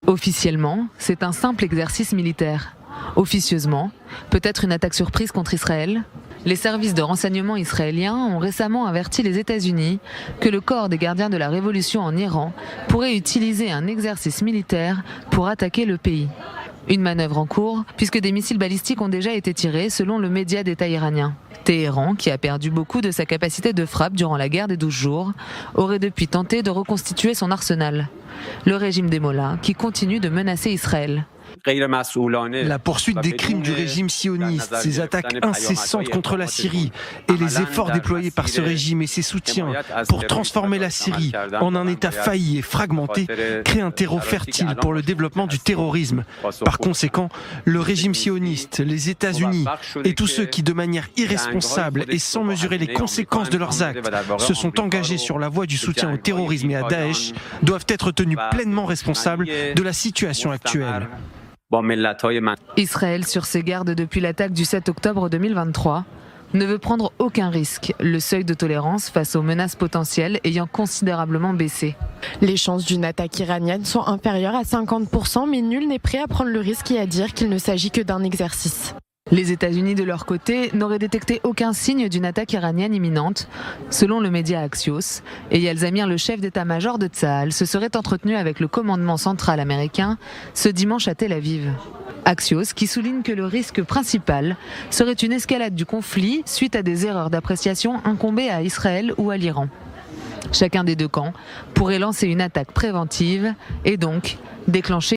Officiellement, c'est un simple exercice militaire. Officieusement, peut-être une attaque surprise contre Israël. Les services de renseignement israéliens ont récemment averti les États-Unis que le corps des gardiens de la révolution en Iran pourrait utiliser un exercice militaire pour attaquer le pays. Une manœuvre en cours, puisque des missiles balistiques ont déjà été tirés selon le média d'État iranien. Téhéran, qui a perdu beaucoup de sa capacité de frappe durant la guerre des 12 jours, aurait depuis tenté de reconstituer son arsenal. Le régime des Mollahs, qui continue de menacer Israël. La poursuite des crimes du régime sioniste, ses attaques incessantes contre la Syrie et les efforts déployés par ce régime et ses soutiens pour transformer la Syrie en un État failli et fragmenté créent un terreau fertile pour le développement du terrorisme. Par conséquent, le régime sioniste, les États-Unis et tous ceux qui, de manière irresponsable et sans mesurer les conséquences de leurs actes, se sont engagés sur la voie du soutien au terrorisme et à Daesh, doivent être tenus pleinement responsables de la situation actuelle. Israël, sur ses gardes depuis l'attaque du 7 octobre 2023, ne veut prendre aucun risque, le seuil de tolérance face aux menaces potentielles ayant considérablement baissé. Les chances d'une attaque iranienne sont inférieures à 50%, mais nul n'est prêt à prendre le risque et à dire qu'il ne s'agit que d'un exercice. Les États-Unis, de leur côté, n'auraient détecté aucun signe d'une attaque iranienne imminente. Selon le média Axios, Eyal Zamir, le chef d'état-major de Tsahal, se serait entretenu avec le commandement central américain ce dimanche à Tel Aviv. Axios qui souligne que le risque principal serait une escalade du conflit suite à des erreurs d'appréciation incombées à Israël ou à l'Iran. Chacun des deux camps pourrait lancer une attaque préventive et donc déclencher